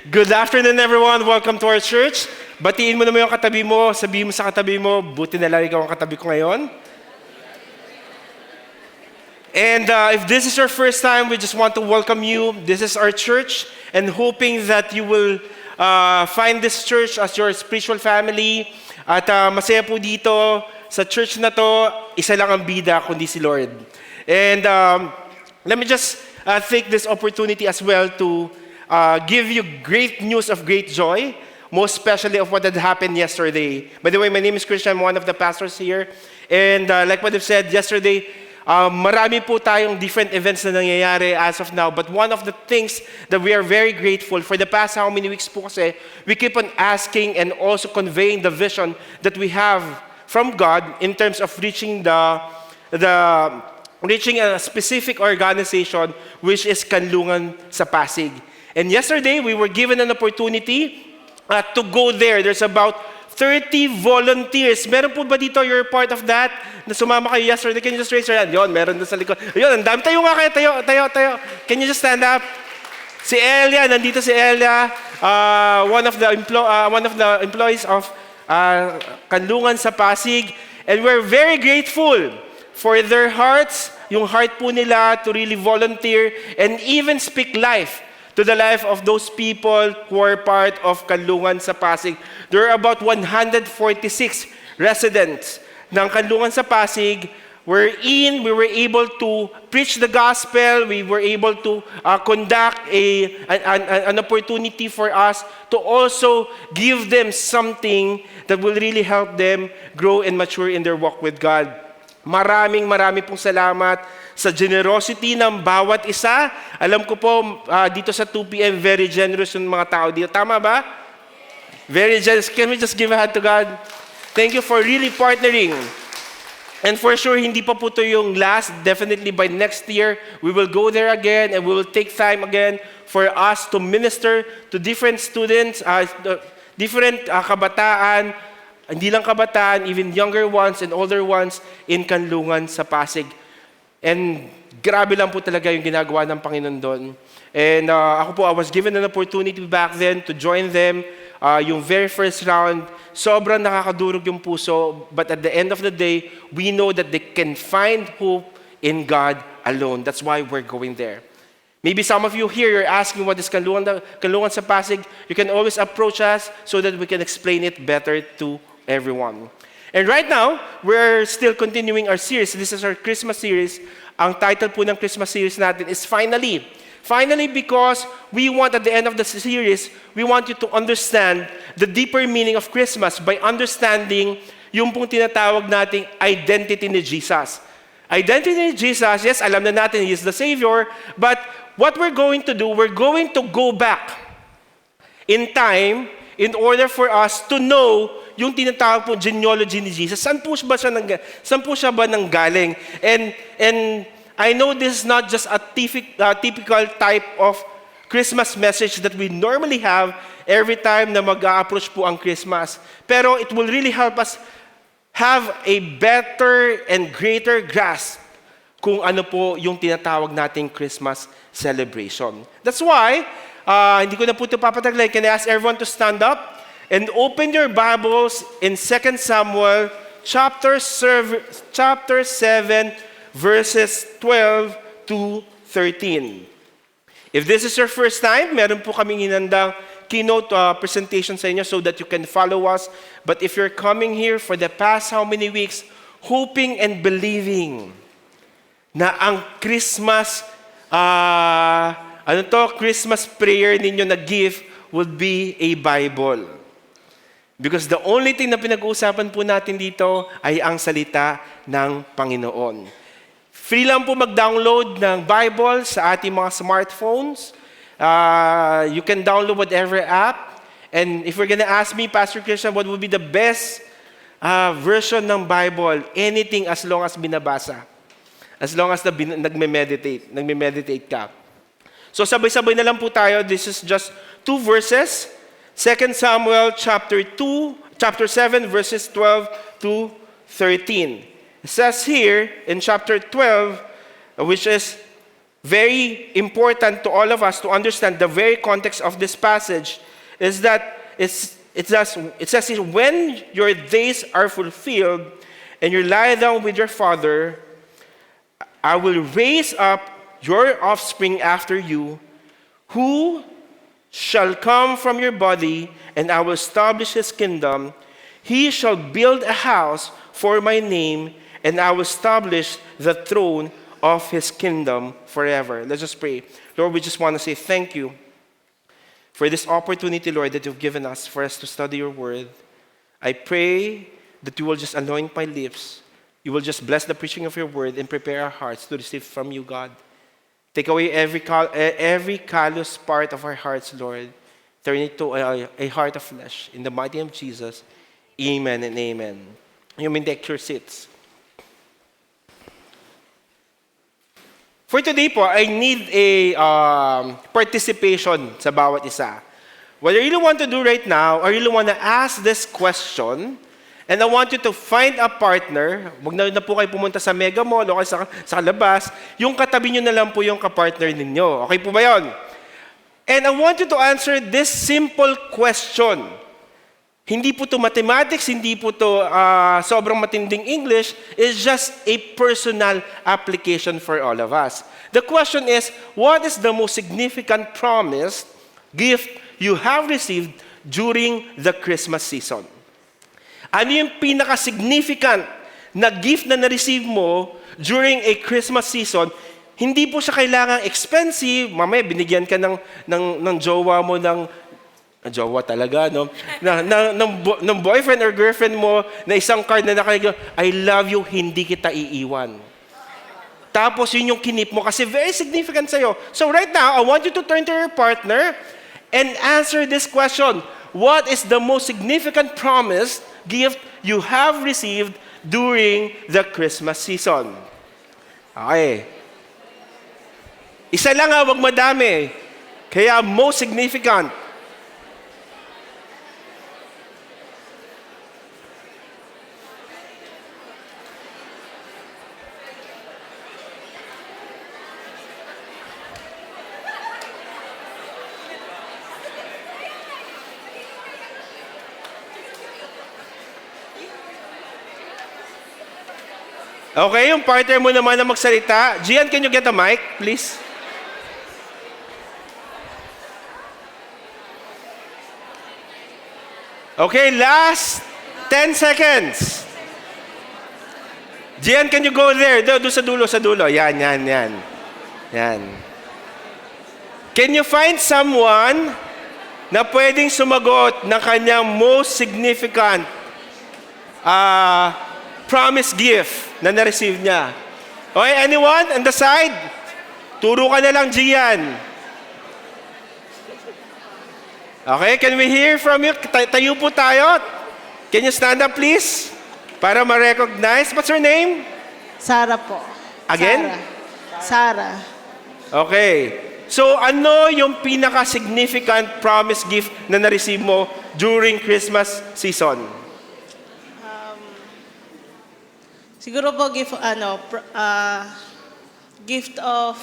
Good afternoon, everyone. Welcome to our church. Batiin mo naman yung katabi mo. Sabihin mo sa katabi mo, buti na lang ikaw ang katabi ko ngayon. And if this is your first time, we just want to welcome you. This is our church and hoping that you will find this church as your spiritual family. At masaya po dito sa church na to, isa lang ang bida kundi si Lord. And let me just take this opportunity as well to give you great news of great joy, most especially of what had happened yesterday. By the way, my name is Christian, I'm one of the pastors here. And like what I've said yesterday, marami po tayong different events na nangyayari as of now. But one of the things that we are very grateful for the past how many weeks po kasi, we keep on asking and also conveying the vision that we have from God in terms of reaching reaching a specific organization which is Kanlungan sa Pasig. And yesterday, we were given an opportunity to go there. There's about 30 volunteers. Meron po ba dito, you're part of that? Na sumama kayo yesterday? Can you just raise your hand? Yun, meron doon sa likod. Yun, ang dami. Tayo nga kayo. Tayo. Can you just stand up? Si Elia, nandito si Elia. One of the employees of Kanlungan sa Pasig. And we're very grateful for their hearts, yung heart po nila to really volunteer and even speak life to the life of those people who are part of Kanlungan sa Pasig. There are about 146 residents ng Kanlungan sa Pasig wherein we were able to preach the gospel, we were able to conduct an opportunity for us to also give them something that will really help them grow and mature in their walk with God. Marami pong salamat sa generosity ng bawat isa. Alam ko po, dito sa 2 p.m., very generous yung mga tao dito. Tama ba? Very generous. Can we just give a hand to God? Thank you for really partnering. And for sure, hindi pa po ito yung last. Definitely by next year, we will go there again and we will take time again for us to minister to different students, different kabataan, hindi lang kabataan, even younger ones and older ones in Kanlungan sa Pasig. And grabe lang po talaga yung ginagawa ng Panginoon doon. And ako po, I was given an opportunity back then to join them. Yung very first round, sobrang nakakadurog yung puso. But at the end of the day, we know that they can find hope in God alone. That's why we're going there. Maybe some of you here, you're asking what is Kanlungan sa Pasig. You can always approach us so that we can explain it better to everyone. And right now, we're still continuing our series. This is our Christmas series. Ang title po ng Christmas series natin is Finally. Finally, because we want at the end of the series, we want you to understand the deeper meaning of Christmas by understanding yung pong tinatawag nating identity ni Jesus. Identity ni Jesus, yes, alam na natin, He is the Savior, but what we're going to do, we're going to go back in time in order for us to know yung tinatawag po genealogy ni Jesus. Saan po siya ba nanggaling? And I know this is not just a typical type of Christmas message that we normally have every time na mag-a-approach po ang Christmas. Pero it will really help us have a better and greater grasp kung ano po yung tinatawag nating Christmas celebration. That's why, hindi ko na po ito papataglay. Can I ask everyone to stand up and open your Bibles in 2 Samuel chapter 7, verses 12 to 13. If this is your first time, meron po kaming hinandang keynote presentation sa inyo so that you can follow us. But if you're coming here for the past how many weeks, hoping and believing na ang Christmas, Christmas prayer ninyo na gift would be a Bible. Because the only thing na pinag-uusapan po natin dito ay ang salita ng Panginoon. Free lang po mag-download ng Bible sa ating mga smartphones. You can download whatever app. And if you're gonna ask me, Pastor Christian, what would be the best version ng Bible? Anything as long as binabasa. As long as nagme-meditate ka. So sabay-sabay na lang po tayo. This is just 2 verses. 2 Samuel chapter 7, verses 12 to 13. It says here in chapter 12, which is very important to all of us to understand the very context of this passage is that it says, when your days are fulfilled and you lie down with your father, I will raise up your offspring after you, who shall come from your body, and I will establish his kingdom. He shall build a house for my name, and I will establish the throne of his kingdom forever. Let's just pray. Lord, we just want to say thank you for this opportunity, Lord, that you've given us for us to study your word. I pray that you will just anoint my lips. You will just bless the preaching of your word and prepare our hearts to receive from you, God. Take away every callous part of our hearts, Lord. Turn it to a heart of flesh. In the mighty name of Jesus, amen and amen. You may take your seats. For today po, I need a participation sa bawat isa. What I really want to do right now, I really want to ask this question, and I want you to find a partner. Huwag na po kayo pumunta sa Mega Mall o sa labas. Yung katabi nyo na lang po yung kapartner ninyo. Okay po ba yun? And I want you to answer this simple question. Hindi po to mathematics, hindi po to sobrang matinding English. It's just a personal application for all of us. The question is, what is the most significant promise, gift you have received during the Christmas season? Ano yung pinaka-significant na gift na na-receive mo during a Christmas season? Hindi po siya kailangang expensive. Mamaya, binigyan ka ng jowa mo jowa talaga, no? ng boyfriend or girlfriend mo na isang card na nakalagay, I love you, hindi kita iiwan. Tapos yun yung kinip mo kasi very significant sa'yo. So right now, I want you to turn to your partner and answer this question. What is the most significant promise, gift you have received during the Christmas season? Okay. Isa lang wag madami. Kaya most significant. Okay, yung partner mo naman na magsalita. Gian, can you get a mic, please? Okay, last 10 seconds. Gian, can you go there? Doon sa dulo. Yan. Can you find someone na pwedeng sumagot ng kanyang most significant promise gift na na-receive niya? Okay, anyone on the side? Turo ka na lang, Gian. Okay, can we hear from you? Tayo po tayo. Can you stand up, please? Para ma-recognize. What's your name? Sarah po. Again? Sarah. Okay. So, ano yung pinaka-significant promise gift na na-receive mo during Christmas season? Siguro po gift of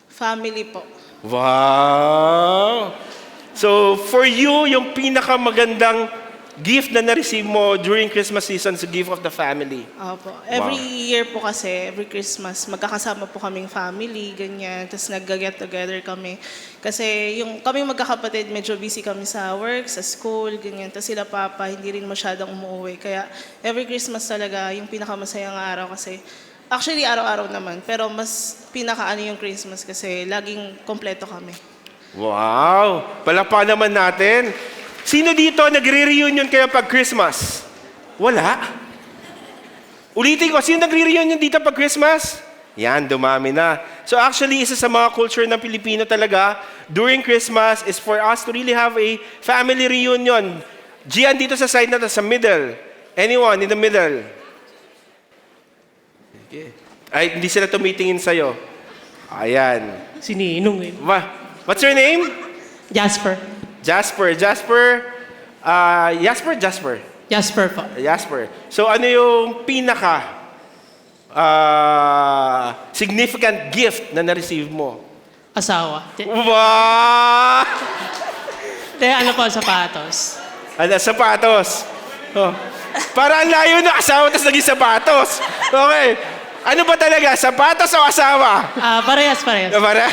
family po. Wow! So, for you, yung pinakamagandang gift na na-receive mo during Christmas season is the gift of the family. Opo. Every year po kasi, every Christmas, magkakasama po kaming family, ganyan. Tapos nag-get together kami. Kasi yung kaming magkakapatid, medyo busy kami sa work, sa school, ganyan. Tapos sila papa, hindi rin masyadong umuwi. Kaya every Christmas talaga, yung pinakamasayang araw kasi, actually araw-araw naman, pero mas pinakaano yung Christmas kasi laging kompleto kami. Wow! Palapa naman natin. Sino dito nagre-reunion kayo pag Christmas? Wala. Ulitin ko, sino nagre-reunion dito pag Christmas? Yan, dumami na. So actually, isa sa mga culture ng Pilipino talaga, during Christmas is for us to really have a family reunion. Gian, dito sa side na to, sa middle. Anyone in the middle? Okay. Ay, hindi sila tumitingin sa'yo. Ayan. Sininong eh. What's your name? Jasper. Jasper. Jasper po. So ano yung pinaka significant gift na na-receive mo? Asawa. Wow! Ano po, sapatos. Ano, sapatos. Oh. Para ang layo ng asawa tapos naging sapatos. Okay. Ano ba talaga? Sapatos o asawa? Parehas. Para?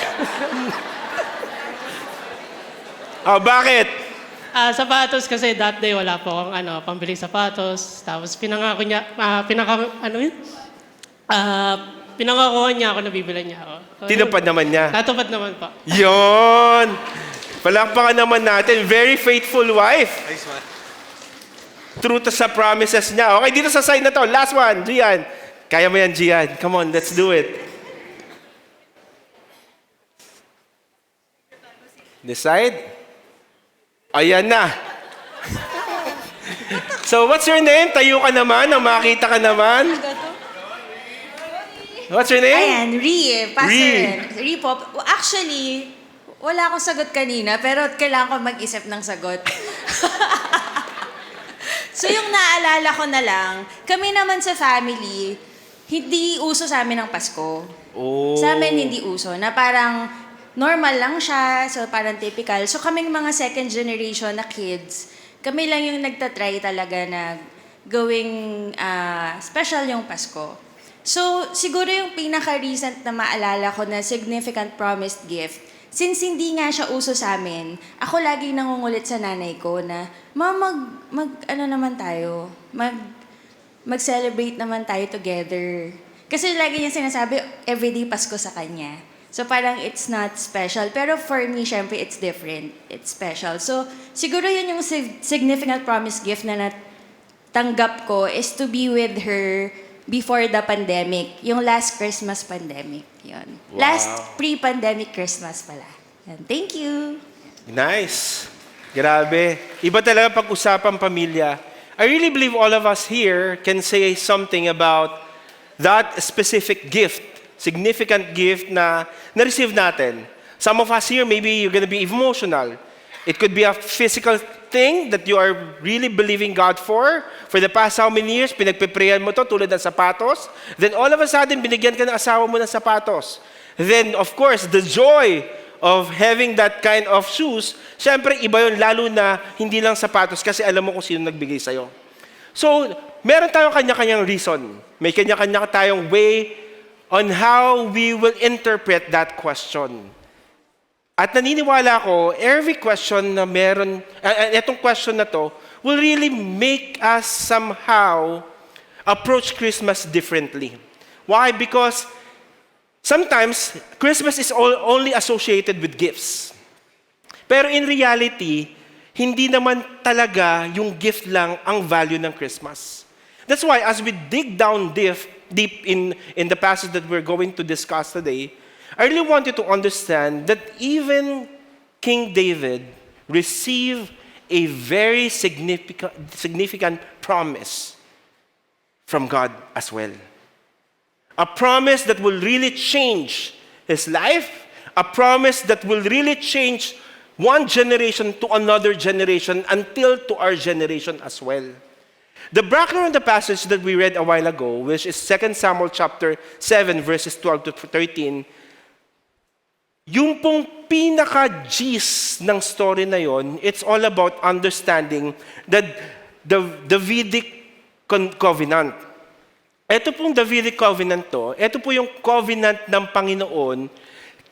Oh, bakit? Sapatos kasi that day wala po akong pambili sapatos. Tapos pinangakuha niya ako na bibilan niya ako. So, Tinupad naman niya. Natupad naman po. Yon! Palakpakan naman natin. Very faithful wife. Nice one. True to sa promises niya. Okay, dito sa side na to. Last one, Gian. Kaya mo yan, Gian. Come on, let's do it. This side? Ayan na. So, what's your name? Tayo ka naman, nang makita ka naman. What's your name? Ayan, Ri. Pastor Ri. Ri po. Actually, wala akong sagot kanina, pero kailangan ko mag-isip ng sagot. So yung naalala ko na lang, kami naman sa family, hindi uso sa amin ang Pasko. Oh. Sa amin hindi uso, na parang normal lang siya, so parang typical. So kaming mga second generation na kids, kami lang yung nagtatry talaga na gawing special yung Pasko. So, siguro yung pinaka-recent na maalala ko na significant promised gift, since hindi nga siya uso sa amin, ako lagi nangungulit sa nanay ko na, mag-celebrate naman tayo together. Kasi lagi niya sinasabi, everyday Pasko sa kanya. So parang it's not special. Pero for me, syempre, it's different. It's special. So, siguro yun yung significant promised gift na natanggap ko is to be with her before the pandemic, yung last Christmas pandemic. Yun. Wow. Last pre-pandemic Christmas pala. Yan. Thank you. Nice. Grabe. Iba talaga pag-usapang pamilya. I really believe all of us here can say something about that specific gift, significant gift na na-receive natin. Some of us here, maybe you're gonna be emotional. It could be a physical thing that you are really believing God for the past how many years, pinagpiprayan mo to tulad ng sapatos. Then all of a sudden, binigyan ka ng asawa mo ng sapatos. Then, of course, the joy of having that kind of shoes, syempre iba yun, lalo na hindi lang sapatos kasi alam mo kung sino nagbigay sa'yo. So, meron tayong kanya-kanyang reason. May kanya-kanya tayong way on how we will interpret that question. At naniniwala ko, every question na meron, etong question na to, will really make us somehow approach Christmas differently. Why? Because sometimes, Christmas is only associated with gifts. Pero in reality, hindi naman talaga yung gift lang ang value ng Christmas. That's why as we dig down deep in the passage that we're going to discuss today, I really want you to understand that even King David received a very significant promise from God as well. A promise that will really change his life, a promise that will really change one generation to another generation until to our generation as well. The background of the passage that we read a while ago, which is 2 Samuel chapter 7, verses 12 to 13, yung pong pinaka-gist ng story na yon, it's all about understanding that the Davidic covenant. Ito pong Davidic covenant to, ito po yung covenant ng Panginoon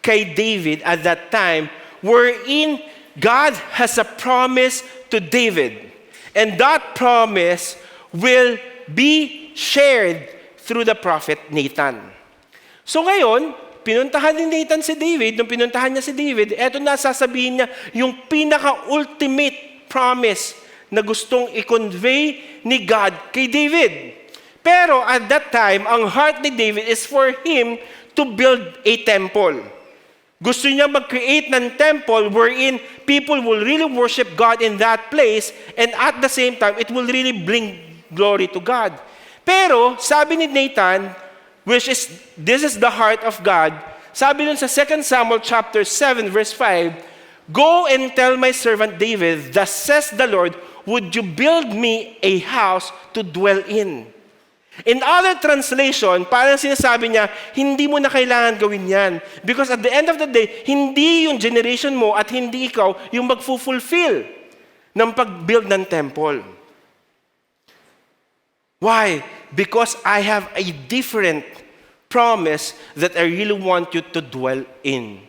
kay David at that time, wherein God has a promise to David. And that promise will be shared through the prophet Nathan. So ngayon, pinuntahan ni Nathan si David, nung pinuntahan niya si David, eto na sasabihin niya yung pinaka-ultimate promise na gustong i-convey ni God kay David. Pero at that time, ang heart ni David is for him to build a temple. Gusto niya mag-create ng temple wherein people will really worship God in that place and at the same time, it will really bring glory to God. Pero, sabi ni Nathan, this is the heart of God. Sabi nun sa 2 Samuel chapter 7 verse 5, "Go and tell my servant David, thus says the Lord, would you build me a house to dwell in?" In other translation, parang sinasabi niya, hindi mo na kailangan gawin yan. Because at the end of the day, hindi yung generation mo at hindi ikaw yung magfulfill ng pag-build ng temple. Why? Because I have a different promise that I really want you to dwell in.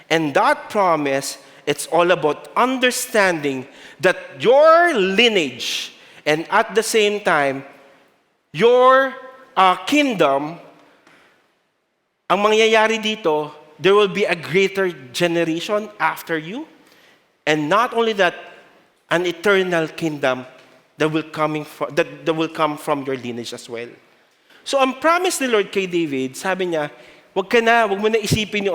And that promise, it's all about understanding that your lineage and at the same time, your kingdom, ang mangyayari dito, there will be a greater generation after you. And not only that, an eternal kingdom that will come from your lineage as well. So ang promise ni Lord kay David, sabi niya, wag mo na isipin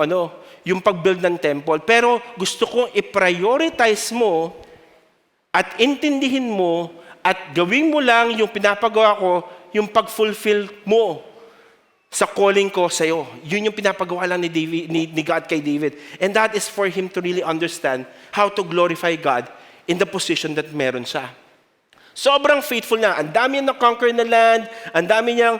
yung pag-build ng temple. Pero gusto kong i-prioritize mo at intindihin mo at gawin mo lang yung pinapagawa ko, yung pag-fulfill mo sa calling ko sa iyo. Yun yung pinapagawa lang ni God kay David. And that is for him to really understand how to glorify God in the position that meron siya. Sobrang faithful na. Ang dami niyang na-conquer na land, ang dami niyang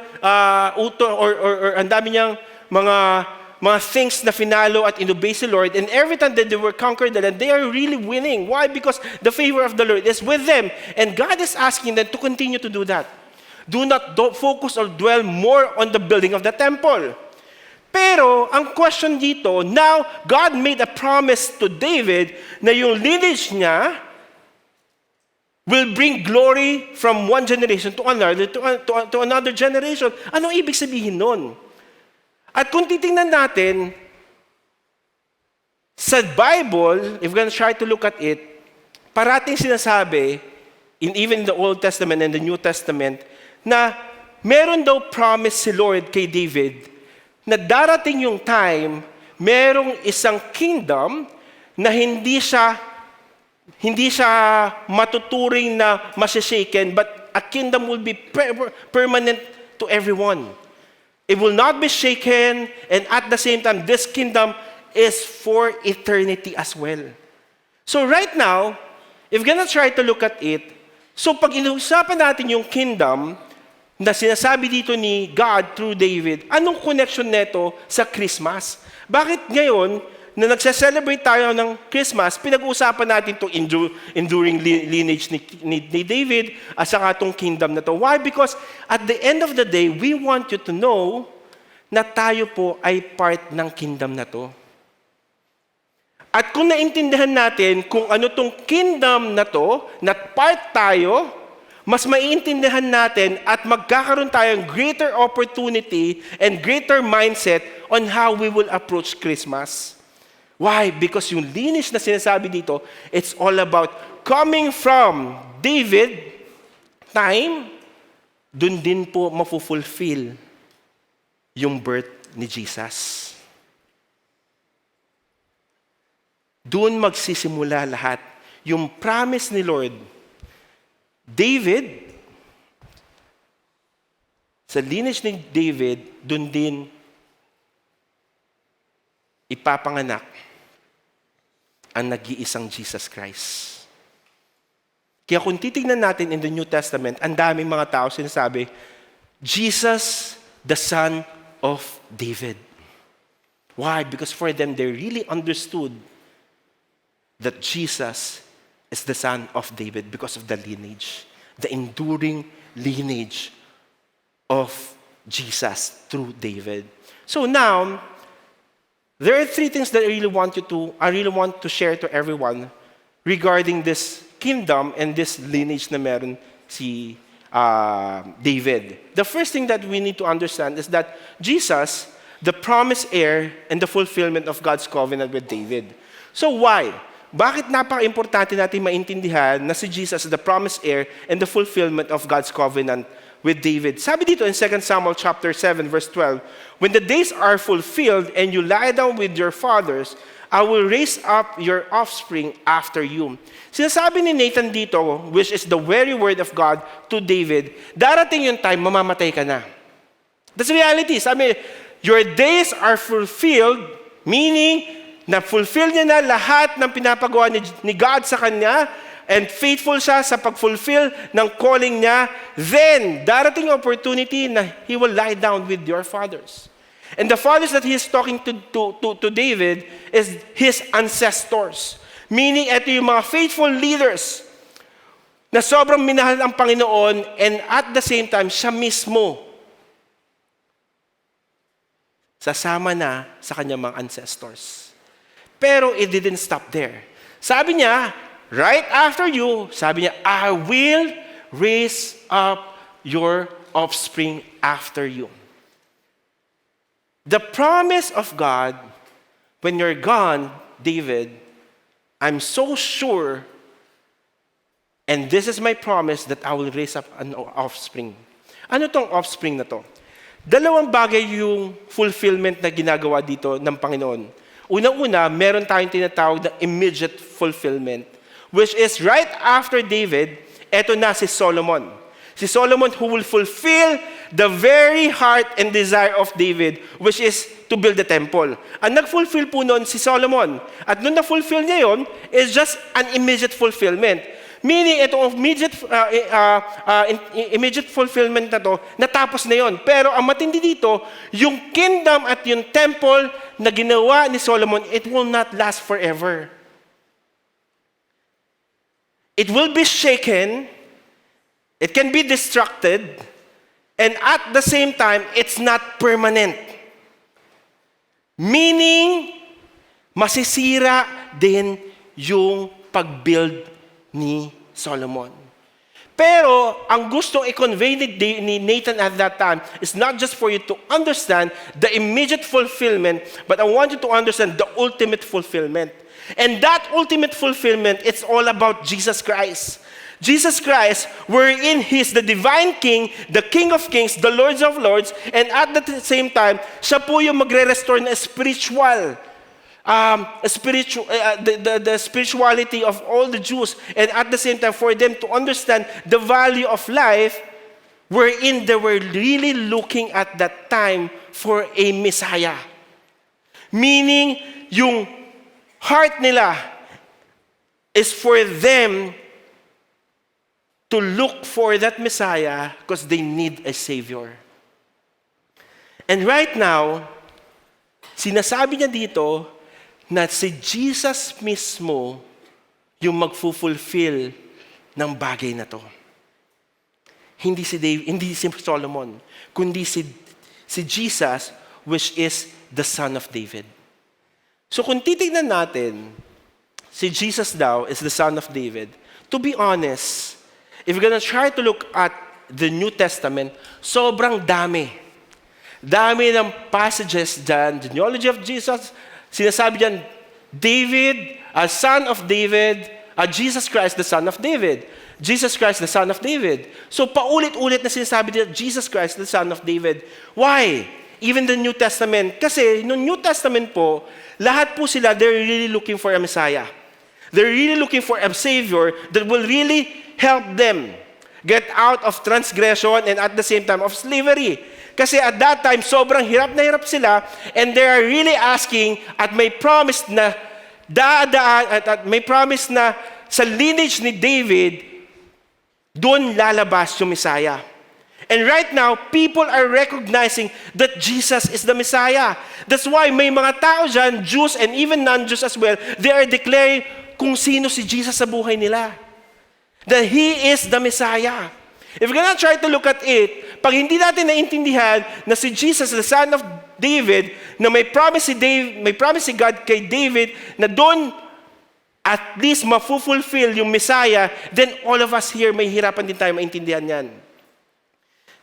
ang dami niyang mga things na finalo at inobey si Lord. And every time that they were conquered the land, they are really winning. Why? Because the favor of the Lord is with them. And God is asking them to continue to do that. Do not focus or dwell more on the building of the temple. Pero, ang question dito, now, God made a promise to David na yung lineage niya will bring glory from one generation to another, to another generation. Anong ibig sabihin nun? At kung titingnan natin, sa Bible, if we're going to try to look at it, parating sinasabi, even in the Old Testament and the New Testament, na meron daw promise si Lord kay David na darating yung time, merong isang kingdom na hindi siya matuturing na masishaken, but a kingdom will be permanent to everyone. It will not be shaken, and at the same time, this kingdom is for eternity as well. So right now, if we're gonna try to look at it, so pag inuusapan natin yung kingdom na sinasabi dito ni God through David, anong connection neto sa Christmas? Bakit ngayon, na nagse-celebrate tayo ng Christmas, pinag-uusapan natin itong enduring lineage ni David at saka itong kingdom na to. Why? Because at the end of the day, we want you to know na tayo po ay part ng kingdom na to. At kung naintindihan natin kung ano itong kingdom na to, na part tayo, mas maiintindihan natin at magkakaroon tayong greater opportunity and greater mindset on how we will approach Christmas. Why? Because yung lineage na sinasabi dito, it's all about coming from David time, dun din po mafulfill yung birth ni Jesus. Doon magsisimula lahat. Yung promise ni Lord, David, sa lineage ni David, doon din ipapanganak ang nag-iisang Jesus Christ. Kaya kung titignan natin in the New Testament, ang daming mga tao sinasabi, Jesus, the son of David. Why? Because for them, they really understood that Jesus is the son of David because of the lineage, the enduring lineage of Jesus through David. So now, there are three things that I really want to share to everyone regarding this kingdom and this lineage na meron si David. The first thing that we need to understand is that Jesus, the promised heir and the fulfillment of God's covenant with David. So why? Bakit napaka-importante natin maintindihan na si Jesus is the promised heir and the fulfillment of God's covenant with David? Sabi dito in 2 Samuel chapter 7 verse 12, when the days are fulfilled and you lie down with your fathers, I will raise up your offspring after you. Sinasabi ni Nathan dito, which is the very word of God to David, darating yung time, mamamatay ka na. That's the reality. Sabi, your days are fulfilled, meaning, na-fulfill niya na lahat ng pinapagawa ni God sa kanya, and faithful siya sa pag-fulfill ng calling niya, then darating ang opportunity na he will lie down with your fathers. And the fathers that he is talking to David is his ancestors. Meaning, ito yung mga faithful leaders na sobrang minahal ang Panginoon, and at the same time, siya mismo sasama na sa kanyang mga ancestors. Pero it didn't stop there. Sabi niya, right after you, sabi niya, I will raise up your offspring after you. The promise of God, when you're gone, David, I'm so sure, and this is my promise, that I will raise up an offspring. Ano tong offspring na to? Dalawang bagay yung fulfillment na ginagawa dito ng Panginoon. Unang-una, meron tayong tinatawag na immediate fulfillment, which is right after David, eto na si Solomon. Si Solomon who will fulfill the very heart and desire of David, which is to build the temple. Ang nag-fulfill po noon si Solomon. At nung na-fulfill niya yon, is just an immediate fulfillment. Meaning, itong immediate fulfillment na to, natapos na yon. Pero ang matindi dito, yung kingdom at yung temple na ginawa ni Solomon, it will not last forever. It will be shaken, it can be destructed, and at the same time, it's not permanent. Meaning, masisira din yung pag-build ni Solomon. Pero, ang gustong i-convey ni Nathan at that time is not just for you to understand the immediate fulfillment, but I want you to understand the ultimate fulfillment. And that ultimate fulfillment, it's all about Jesus Christ. Jesus Christ, wherein He's the divine King, the King of Kings, the Lords of Lords, and at the same time, siya po yung magre-restore na spiritual, the spirituality of all the Jews, and at the same time, for them to understand the value of life, wherein they were really looking at that time for a Messiah. Meaning, yung heart nila is for them to look for that Messiah because they need a Savior. And right now, sinasabi niya dito na si Jesus mismo yung magfulfill ng bagay na to. Hindi si Solomon, kundi si Jesus, which is the son of David. So kung titignan natin, si Jesus daw is the son of David. To be honest, if we're gonna try to look at the New Testament, sobrang dami. Dami ng passages dyan, genealogy of Jesus, sinasabi dyan, David, a son of David, Jesus Christ, the son of David. Jesus Christ, the son of David. So paulit-ulit na sinasabi dyan, Jesus Christ, the son of David. Why? Even the New Testament. Kasi no New Testament po, lahat po sila, they're really looking for a Messiah. They're really looking for a Savior that will really help them get out of transgression and at the same time of slavery. Kasi at that time, sobrang hirap na hirap sila, and they are really asking at may promise na at may promise na sa lineage ni David, doon lalabas yung Messiah. And right now, people are recognizing that Jesus is the Messiah. That's why may mga tao dyan, Jews and even non-Jews as well, they are declaring kung sino si Jesus sa buhay nila. That He is the Messiah. If we're gonna try to look at it, pag hindi natin naintindihan na si Jesus, the son of David, na may promise si God kay David na doon at least mafulfill yung Messiah, then all of us here may hirapan din tayo maintindihan yan.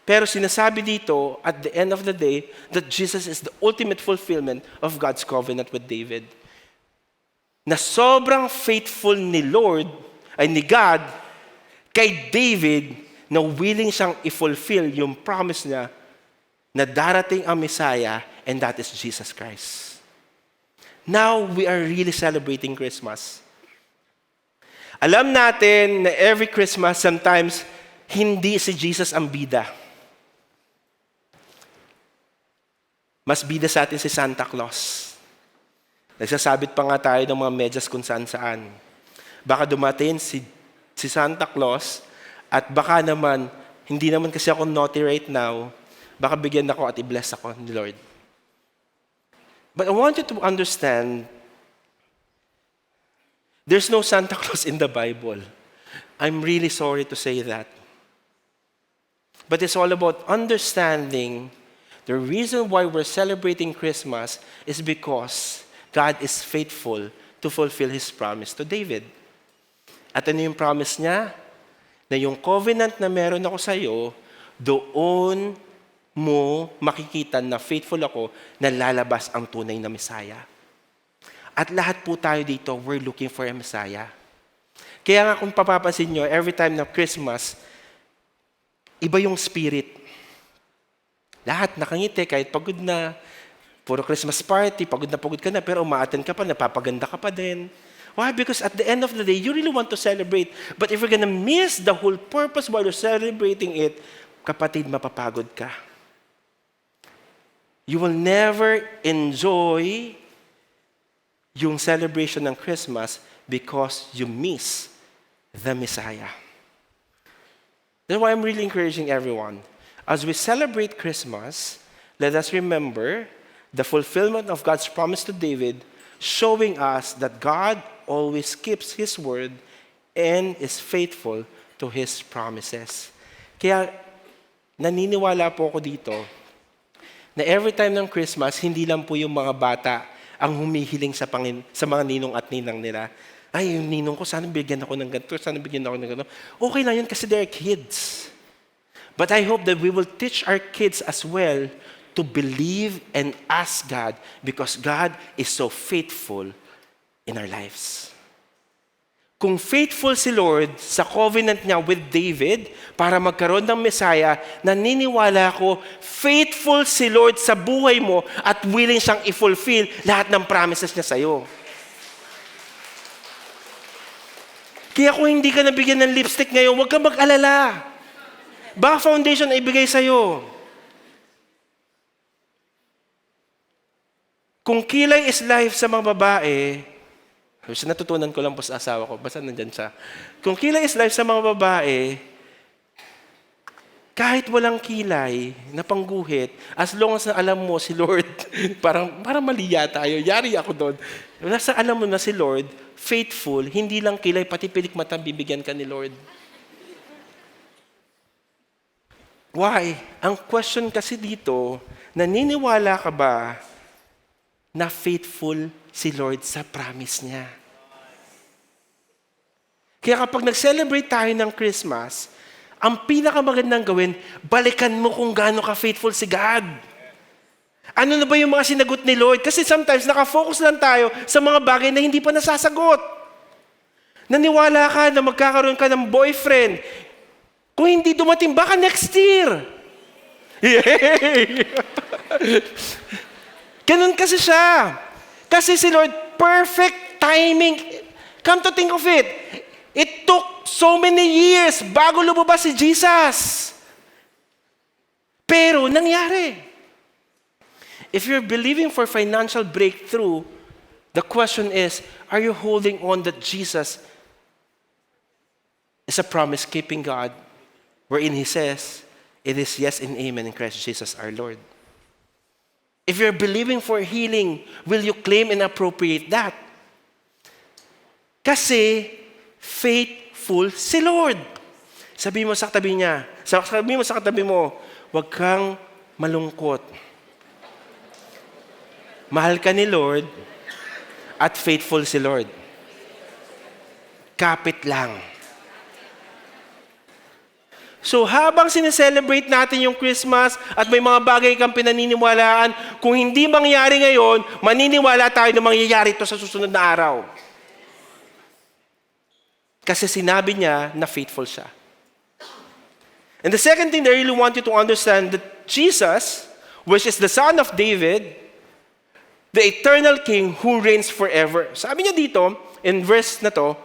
Pero sinasabi dito, at the end of the day, that Jesus is the ultimate fulfillment of God's covenant with David. Na sobrang faithful ni God, kay David, na willing siyang i-fulfill yung promise niya na darating ang Messiah, and that is Jesus Christ. Now, we are really celebrating Christmas. Alam natin na every Christmas, sometimes, hindi si Jesus ang bida. Mas bida sa atin si Santa Claus. Nagsasabit pa nga tayo ng mga medyas kung saan-saan. Baka dumating si si Santa Claus, at baka naman, hindi naman kasi ako naughty right now, baka bigyan ako at i-bless ako ni Lord. But I want you to understand, there's no Santa Claus in the Bible. I'm really sorry to say that. But it's all about understanding the reason why we're celebrating Christmas is because God is faithful to fulfill His promise to David. At ano yung promise niya? Na yung covenant na meron ako sa iyo, doon mo makikita na faithful ako na lalabas ang tunay na Messiah. At lahat po tayo dito, we're looking for a Messiah. Kaya nga kung papapansin nyo, every time na Christmas, iba yung spirit. Lahat nakangiti, kahit pagod na, puro Christmas party, pagod ka na, pero umaattend ka pa, napapaganda ka pa din. Why? Because at the end of the day, you really want to celebrate. But if you're gonna miss the whole purpose while you're celebrating it, kapatid, mapapagod ka. You will never enjoy yung celebration ng Christmas because you miss the Messiah. That's why I'm really encouraging everyone. As we celebrate Christmas, let us remember the fulfillment of God's promise to David, showing us that God always keeps His word and is faithful to His promises. Kaya naniniwala po ako dito na every time ng Christmas, hindi lang po yung mga bata ang humihiling sa mga ninong at ninang nila. Ay, yung ninong ko, sana bigyan ako ng ganito, sana bigyan ako ng ganito. Okay lang yun kasi they're kids. But I hope that we will teach our kids as well to believe and ask God because God is so faithful in our lives. Kung faithful si Lord sa covenant niya with David para magkaroon ng Messiah, naniniwala ako, faithful si Lord sa buhay mo at willing siyang i-fulfill lahat ng promises niya sa'yo. Kaya kung hindi ka nabigyan ng lipstick ngayon, huwag ka mag-alala. Baka foundation na ibigay sa'yo. Kung kilay is life sa mga babae, kasi natutunan ko lang po sa asawa ko, basta nandyan siya. Kung kilay is life sa mga babae, kahit walang kilay na pangguhit, as long as na alam mo si Lord, parang maliya tayo, yari ako doon. Nasa alam mo na si Lord, faithful, hindi lang kilay, pati pilik matang bibigyan ka ni Lord. Why? Ang question kasi dito, naniniwala ka ba na faithful si Lord sa promise niya? Kaya kapag nag-celebrate tayo ng Christmas, ang pinakamagandang gawin, balikan mo kung gaano ka faithful si God. Ano na ba yung mga sinagot ni Lord? Kasi sometimes nakafocus lang tayo sa mga bagay na hindi pa nasasagot. Naniwala ka na magkakaroon ka ng boyfriend. Kung hindi dumating, baka next year. Yay! Ganun kasi siya. Kasi si Lord, perfect timing. Come to think of it, it took so many years bago lumabas si Jesus. Pero nangyari. If you're believing for financial breakthrough, the question is, are you holding on that Jesus is a promise-keeping God, wherein He says, it is yes and amen in Christ Jesus our Lord. If you're believing for healing, will you claim and appropriate that? Kasi faithful si Lord. Sabi mo sa katabi niya, sabi mo sa katabi mo, huwag kang malungkot. Mahal ka ni Lord at faithful si Lord. Kapit lang. So habang sineselebrate natin yung Christmas at may mga bagay kang pinaniniwalaan, kung hindi mangyari ngayon, maniniwala tayo na mangyayari ito sa susunod na araw. Kasi sinabi niya na faithful siya. And the second thing that I really want you to understand, that Jesus, which is the son of David, the eternal King who reigns forever. Sabi niya dito, in verse na to,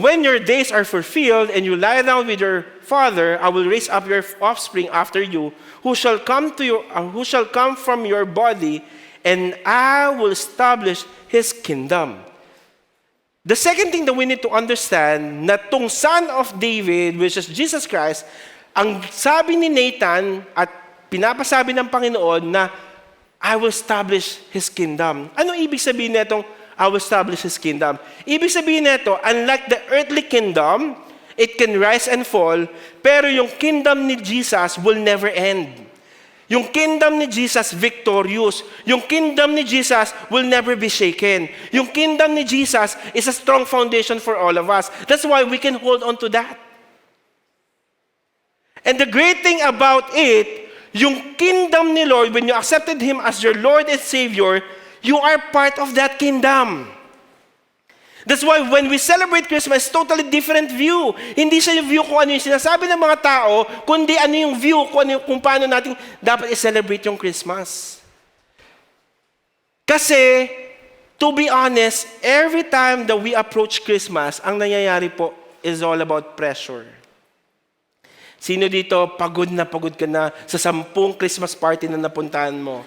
when your days are fulfilled and you lie down with your father, I will raise up your offspring after you, who shall come from your body, and I will establish his kingdom. The second thing that we need to understand, na tong Son of David, which is Jesus Christ, ang sabi ni Nathan at pinapasabi ng Panginoon na, I will establish His kingdom. Ano ibig sabihin nitong, I will establish His kingdom? Ibig sabihin nito, unlike the earthly kingdom, it can rise and fall, pero yung kingdom ni Jesus will never end. Yung kingdom ni Jesus victorious. Yung kingdom ni Jesus will never be shaken. Yung kingdom ni Jesus is a strong foundation for all of us. That's why we can hold on to that. And the great thing about it, yung kingdom ni Lord, when you accepted Him as your Lord and Savior, you are part of that kingdom. That's why when we celebrate Christmas, totally different view. Hindi siya yung view kung ano yung sinasabi ng mga tao, kundi ano yung view kung paano natin dapat i-celebrate yung Christmas. Kasi, to be honest, every time that we approach Christmas, ang nangyayari po is all about pressure. Sino dito, pagod ka na sa 10 Christmas party na napuntahan mo?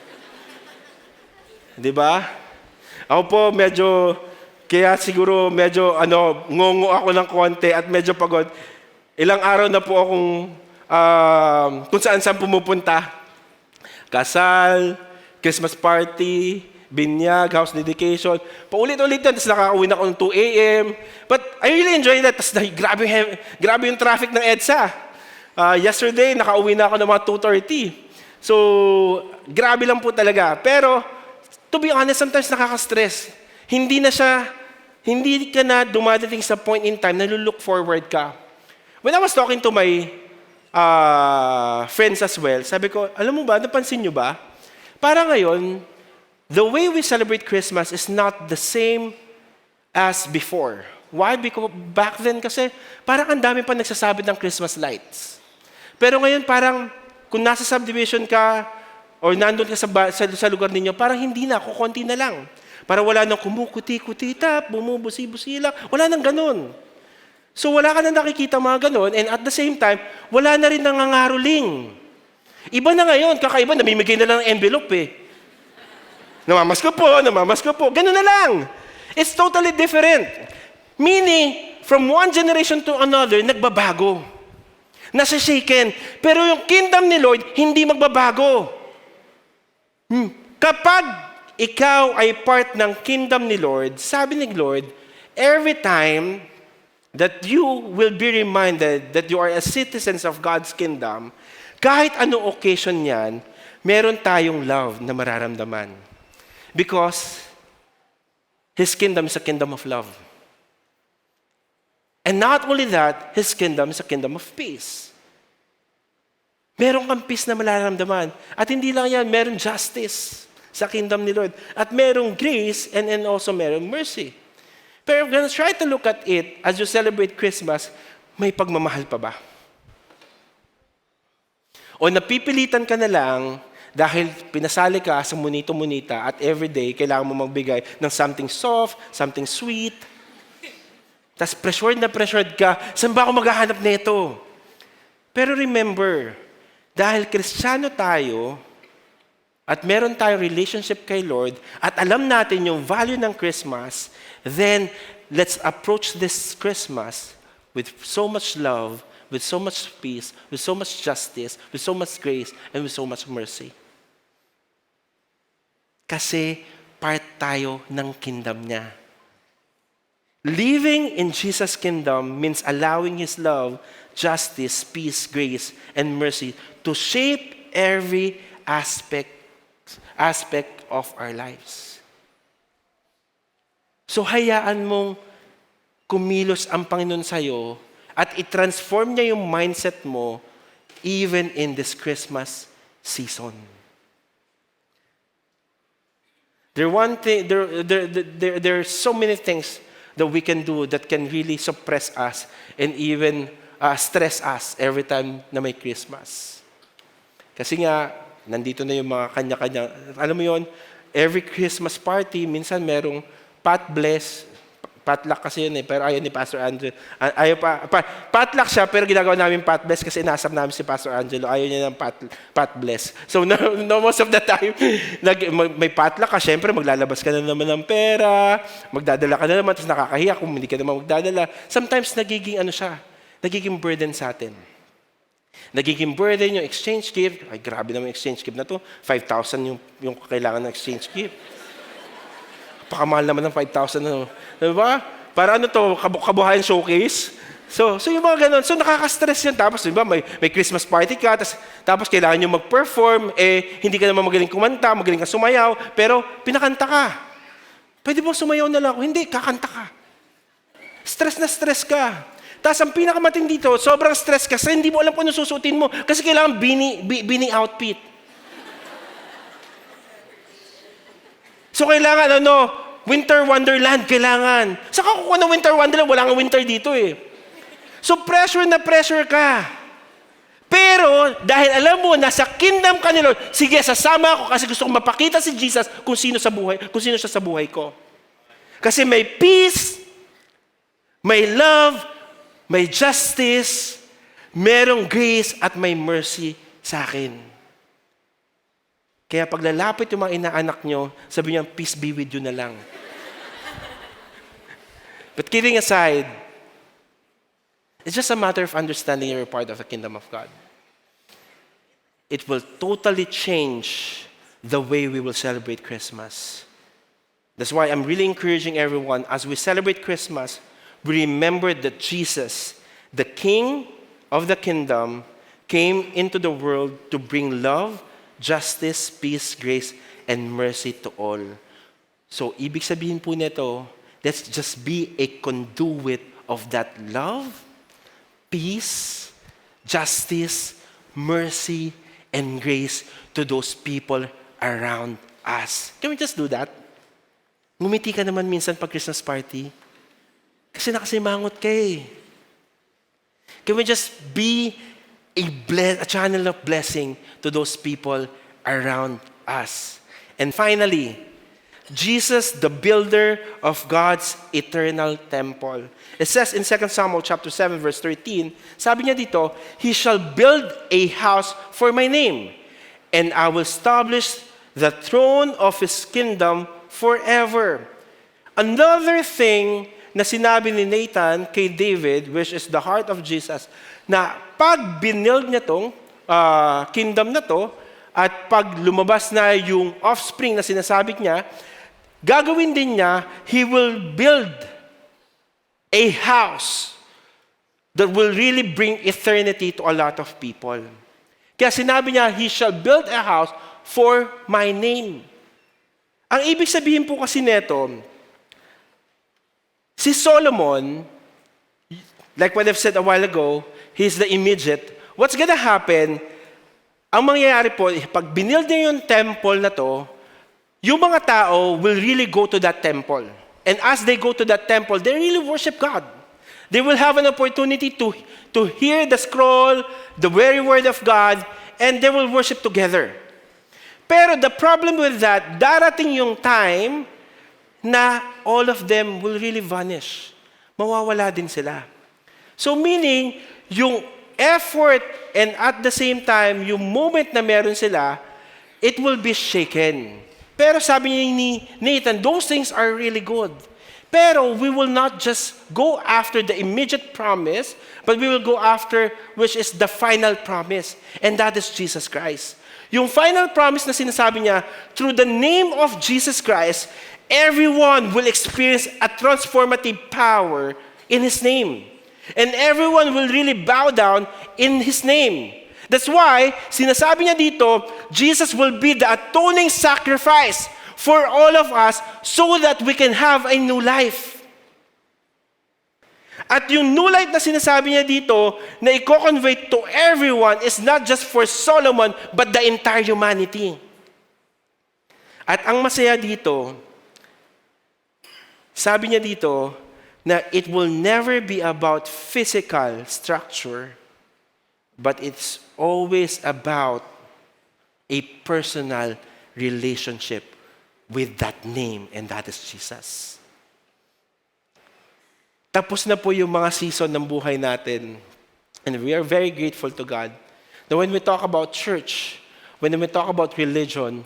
Di ba? Ako po, kaya siguro medyo ngongo ako ng konti at medyo pagod. Ilang araw na po akong kung saan pumupunta. Kasal, Christmas party, binyag, house dedication. Paulit-ulit yan, tapos nakauwi na ako ng 2 a.m. But I really enjoy that. Tapos grabe yung traffic ng EDSA. Yesterday, nakauwi na ako ng mga 2:30. So, grabe lang po talaga. Pero, to be honest, sometimes nakaka-stress. Hindi ka na dumadating sa point in time na look forward ka. When I was talking to my friends as well, sabi ko, alam mo ba, napansin nyo ba? Para ngayon, the way we celebrate Christmas is not the same as before. Why? Because back then kasi, parang ang dami pa nagsasabit ng Christmas lights. Pero ngayon parang, kung nasa subdivision ka, or nandun ka sa lugar ninyo, parang hindi na, kukunti na lang. Para wala nang kumukuti-kutita, bumubusi-busi lang. Wala nang ganun. So wala ka nang nakikita mga ganun, and at the same time, wala na rin nangangaroling. Iba na ngayon, kakaiba, namimigay na lang ng envelope eh. Namamasko po, ganun na lang. It's totally different. Meaning, from one generation to another, nagbabago. Nasa shaken. Pero yung kingdom ni Lord, hindi magbabago. Kapag ikaw ay part ng kingdom ni Lord, sabi ni Lord, every time that you will be reminded that you are a citizens of God's kingdom, kahit ano occasion yan, meron tayong love na mararamdaman. Because His kingdom is a kingdom of love. And not only that, His kingdom is a kingdom of peace. Meron kang peace na mararamdaman. At hindi lang yan, meron justice sa kingdom ni Lord. At merong grace and also merong mercy. Pero we're gonna try to look at it as you celebrate Christmas, may pagmamahal pa ba? O napipilitan ka na lang dahil pinasali ka sa munito-munita at everyday kailangan mo magbigay ng something soft, something sweet. Tapos pressured ka, saan ba ako maghahanap nito? Pero remember, dahil Kristiyano tayo, at meron tayong relationship kay Lord, at alam natin yung value ng Christmas, then let's approach this Christmas with so much love, with so much peace, with so much justice, with so much grace, and with so much mercy. Kasi part tayo ng kingdom niya. Living in Jesus' kingdom means allowing His love, justice, peace, grace, and mercy to shape every aspect of our lives. So hayaan mong kumilos ang Panginoon sa'yo at i-transform niya yung mindset mo even in this Christmas season. There are so many things that we can do that can really suppress us and even stress us every time na may Christmas. Kasi nga, nandito na yung mga kanya-kanya. Alam mo yon, every Christmas party, minsan merong pot bless, Potluck kasi yun eh, pero ayaw ni Pastor Angelo. Ayaw potluck siya, pero ginagawa namin pot bless kasi inasap namin si Pastor Angelo. Ayaw niya ng pot bless. So, no, most of the time, may potluck ka, syempre, maglalabas ka na naman ng pera, magdadala ka na naman, tapos nakakahiya kung hindi ka naman magdadala. Sometimes, nagiging burden sa atin. Nagiging burden yung exchange gift. Ay, grabe naman yung exchange gift na to. 5,000 yung kailangan ng exchange gift. Pakamahal naman ng 5,000 na. Diba? Para ano to, kabuhayan showcase. So yung mga ganun. So nakaka-stress yan. Tapos diba, may Christmas party ka, tapos kailangan nyo mag-perform, hindi ka naman magaling kumanta, magaling ka sumayaw, pero pinakanta ka. Pwede bang sumayaw na lang? Hindi, kakanta ka. Stress na stress ka. Tapos ang pinakamating dito, sobrang stress ka, kasi hindi mo alam kung ano susuotin mo, kasi kailangan beanie outfit. So kailangan winter wonderland, kailangan. Saka kung ano winter wonderland, wala nga winter dito eh. So pressure na pressure ka. Pero dahil alam mo, nasa kingdom ka ni Lord, sige, sasama ako kasi gusto kong mapakita si Jesus kung sino siya sa buhay ko. Kasi may peace, may love, may justice, merong grace at may mercy sa akin. Kaya pag lalapit yung mga inaanak nyo, sabi niyo, peace be with you na lang. But kidding aside, it's just a matter of understanding you're a part of the kingdom of God. It will totally change the way we will celebrate Christmas. That's why I'm really encouraging everyone, as we celebrate Christmas, we remember that Jesus, the King of the kingdom, came into the world to bring love, justice, peace, grace, and mercy to all. So, ibig sabihin po nito, let's just be a conduit of that love, peace, justice, mercy, and grace to those people around us. Can we just do that? Ngumiti ka naman minsan pag Christmas party. Kasi nakasimangot ka eh. Can we just be a channel of blessing to those people around us? And finally, Jesus, the builder of God's eternal temple. It says in 2 Samuel chapter 7, verse 13, sabi niya dito, He shall build a house for my name, and I will establish the throne of His kingdom forever. Another thing na sinabi ni Nathan kay David, which is the heart of Jesus, na pag binild niya tong kingdom na to, at pag lumabas na yung offspring na sinasabi niya, gagawin din niya, He will build a house that will really bring eternity to a lot of people. Kaya sinabi niya, He shall build a house for my name. Ang ibig sabihin po kasi neto, si Solomon, like what I've said a while ago, he's the immediate. What's gonna happen, ang mangyayari po, pag binild niya yung temple na to, yung mga tao will really go to that temple. And as they go to that temple, they really worship God. They will have an opportunity to hear the scroll, the very word of God, and they will worship together. Pero the problem with that, darating yung time na all of them will really vanish. Mawawala din sila. So meaning, yung effort and at the same time, yung moment na meron sila, it will be shaken. Pero sabi ni Nathan, those things are really good. Pero we will not just go after the immediate promise, but we will go after which is the final promise. And that is Jesus Christ. Yung final promise na sinasabi niya, through the name of Jesus Christ, everyone will experience a transformative power in His name. And everyone will really bow down in His name. That's why, sinasabi niya dito, Jesus will be the atoning sacrifice for all of us so that we can have a new life. At yung new life na sinasabi niya dito, na i-convey to everyone is not just for Solomon, but the entire humanity. At ang masaya dito, sabi niya dito, na it will never be about physical structure, but it's always about a personal relationship with that name, and that is Jesus. Tapos na po yung mga season ng buhay natin. And we are very grateful to God. Now when we talk about church, when we talk about religion,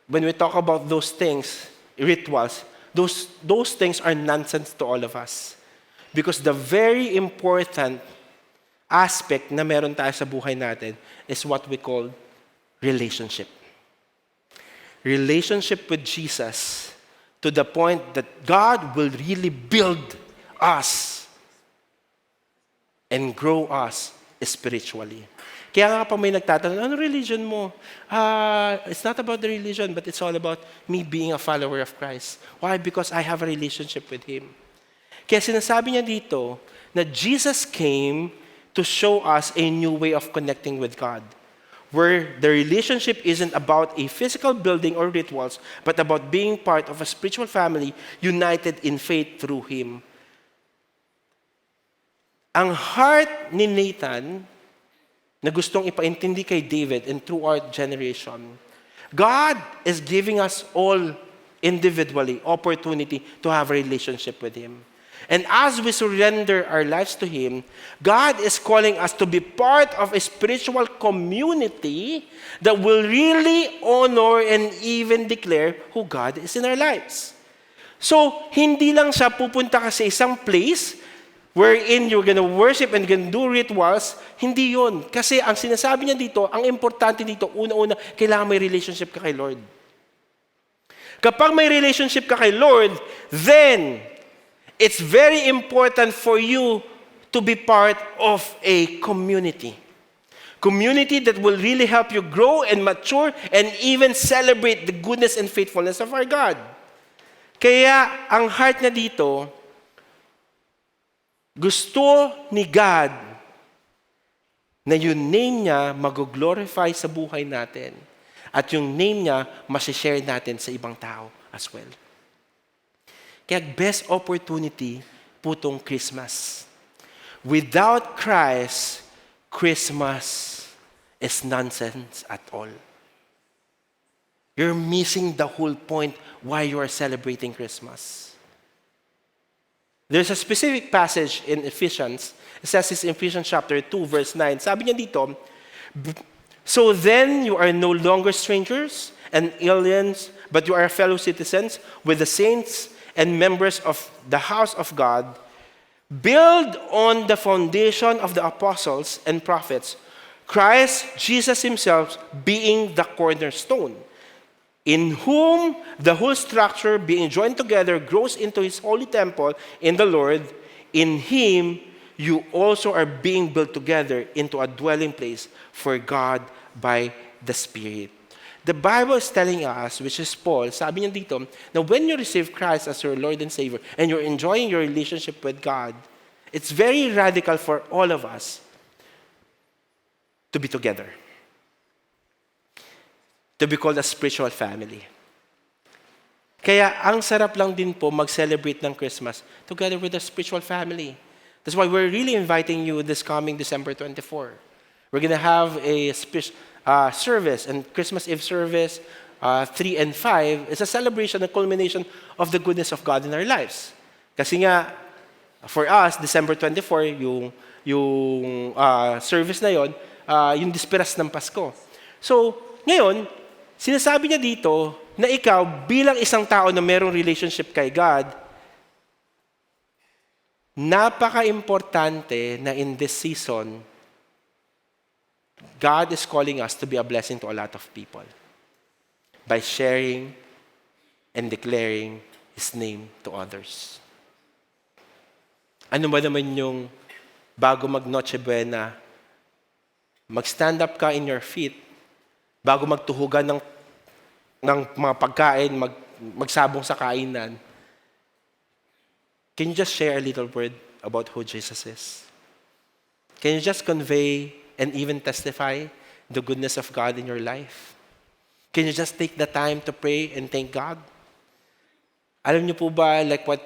when we talk about those things, rituals, those things are nonsense to all of us. Because the very important aspect na meron tayo sa buhay natin is what we call relationship. Relationship with Jesus to the point that God will really build us and grow us spiritually. Kaya nga pa may nagtatanong, ano religion mo? It's not about the religion, but it's all about me being a follower of Christ. Why? Because I have a relationship with Him. Kaya sinasabi niya dito na Jesus came to show us a new way of connecting with God, where the relationship isn't about a physical building or rituals, but about being part of a spiritual family united in faith through Him. Ang heart ni Nathan na gustong ipaintindi kay David and through our generation, God is giving us all individually opportunity to have a relationship with Him. And as we surrender our lives to Him, God is calling us to be part of a spiritual community that will really honor and even declare who God is in our lives. So, hindi lang siya pupunta ka sa isang place wherein you're gonna worship and gonna do rituals. Hindi yun. Kasi ang sinasabi niya dito, ang importante dito, una-una, kailangan may relationship ka kay Lord. Kapag may relationship ka kay Lord, then it's very important for you to be part of a community. Community that will really help you grow and mature and even celebrate the goodness and faithfulness of our God. Kaya ang heart na dito, gusto ni God na yung name niya mag-glorify sa buhay natin at yung name niya masishare natin sa ibang tao as well. Kaya best opportunity po tong Christmas. Without Christ, Christmas is nonsense at all. You're missing the whole point why you are celebrating Christmas. There's a specific passage in Ephesians. It says this in Ephesians chapter 2, verse 9. Sabi niya dito, so then you are no longer strangers and aliens, but you are fellow citizens with the saints and members of the house of God, build on the foundation of the apostles and prophets, Christ Jesus Himself being the cornerstone, in whom the whole structure being joined together grows into His holy temple in the Lord. In Him you also are being built together into a dwelling place for God by the Spirit. The Bible is telling us, which is Paul, sabi niya dito, na when you receive Christ as your Lord and Savior and you're enjoying your relationship with God, it's very radical for all of us to be together. To be called a spiritual family. Kaya ang sarap lang din po mag-celebrate ng Christmas together with a spiritual family. That's why we're really inviting you this coming December 24. We're going to have a service, and Christmas Eve service 3 and 5 is a celebration, a culmination of the goodness of God in our lives. Kasi nga, for us, December 24, yung service na yon, yung disperas ng Pasko. So, ngayon, sinasabi niya dito na ikaw, bilang isang tao na mayroong relationship kay God, napaka-importante na in this season, God is calling us to be a blessing to a lot of people by sharing and declaring His name to others. Ano ba naman yung bago mag-Noche Buena, mag-stand up ka in your feet, bago magtuhugan ng mga pagkain, magsabong sa kainan, can you just share a little word about who Jesus is? Can you just convey and even testify the goodness of God in your life? Can you just take the time to pray and thank God? Alam niyo po ba, like what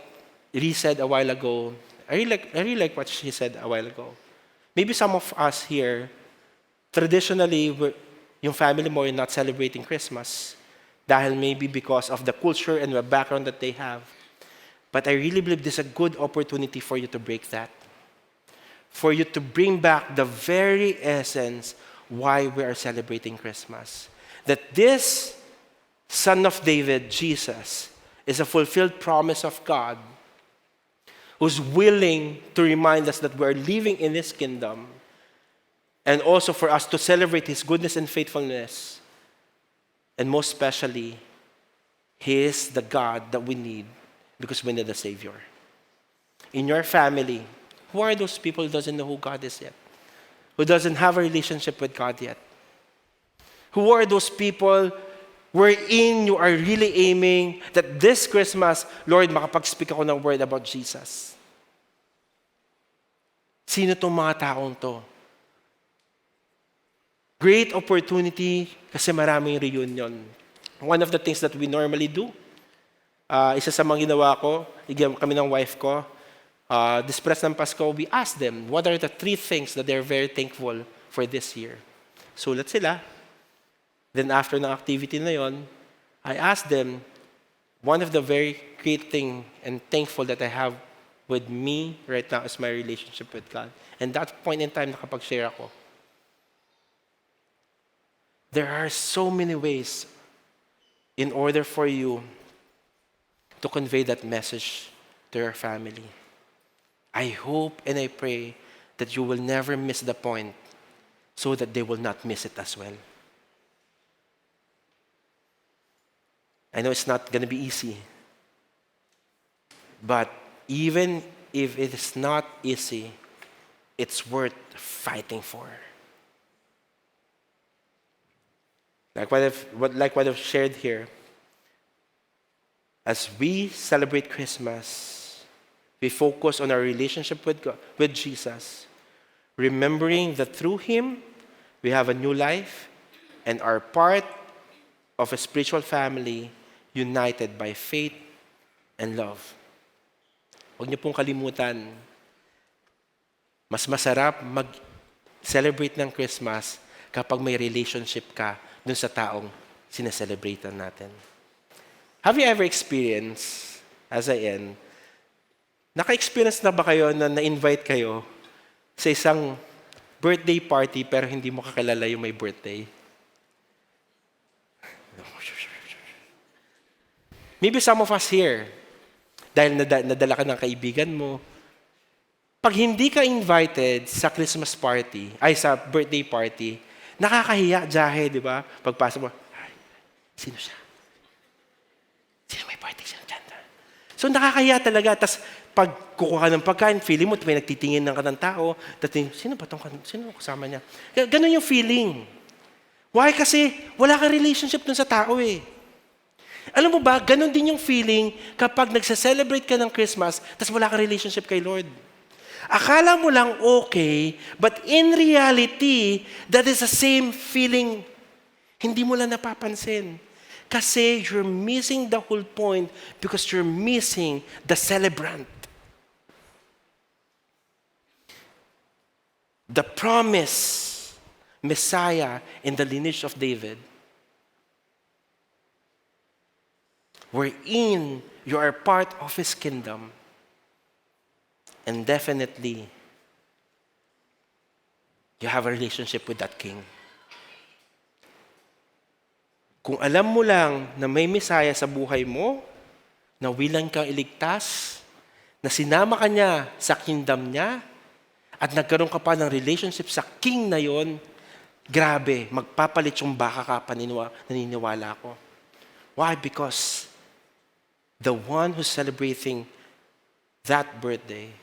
Lee said a while ago, I really like what she said a while ago. Maybe some of us here, traditionally, yung family mo are not celebrating Christmas dahil maybe because of the culture and the background that they have. But I really believe this is a good opportunity for you to break that. For you to bring back the very essence why we are celebrating Christmas. That this Son of David, Jesus, is a fulfilled promise of God who's willing to remind us that we're living in His kingdom and also for us to celebrate His goodness and faithfulness. And most especially, He is the God that we need because we need a Savior. In your family, who are those people who doesn't know who God is yet? Who doesn't have a relationship with God yet? Who are those people wherein you are really aiming that this Christmas, Lord, makapag-speak ako ng word about Jesus? Sino tong mga taong to? Great opportunity kasi maraming reunion. One of the things that we normally do, isa sa mga ginawa ko, kami ng wife ko, this press ng Pasko, we ask them, what are the 3 things that they're very thankful for this year? Sulat sila. Then after ng activity na yon, I asked them, one of the very great thing and thankful that I have with me right now is my relationship with God. And that point in time, nakapag-share ako. There are so many ways in order for you to convey that message to your family. I hope and I pray that you will never miss the point so that they will not miss it as well. I know it's not going to be easy. But even if it is not easy, it's worth fighting for. Like what I've shared here, as we celebrate Christmas, we focus on our relationship with God, with Jesus, remembering that through Him, we have a new life and are part of a spiritual family united by faith and love. Huwag niyo pong kalimutan, mas masarap mag-celebrate ng Christmas kapag may relationship ka dun sa taong sineselebrate natin. Have you ever experienced, as I end, naka-experience na ba kayo na na-invite kayo sa isang birthday party pero hindi mo kakilala yung may birthday? Maybe some of us here, dahil nadala ka ng kaibigan mo, pag hindi ka invited sa Christmas party, sa birthday party, nakakahiya, jahe, di ba? Pagpasok mo, sino siya? Sino may party siya dyan? So nakakahiya talaga. Tapos pag kukuha ka ng pagkain, feeling mo, may nagtitingin ng ka ng tao, dating, sino kasama niya? Ganun yung feeling. Why? Kasi wala kang relationship dun sa tao eh. Alam mo ba, ganun din yung feeling kapag nagsa-celebrate ka ng Christmas, tapos wala kang relationship kay Lord. Akala mo lang okay, but in reality, that is the same feeling. Hindi mo lang napapansin. Kasi you're missing the whole point because you're missing the celebrant. The promised Messiah in the lineage of David, wherein you are part of His kingdom. And definitely, you have a relationship with that King. Kung alam mo lang na may Messiah sa buhay mo, na willing kang iligtas, na sinama ka niya sa kingdom niya, at nagkaroon ka pa ng relationship sa King na yon, grabe, magpapalit yung baka ka, naniniwala ko. Why? Because the one who's celebrating that birthday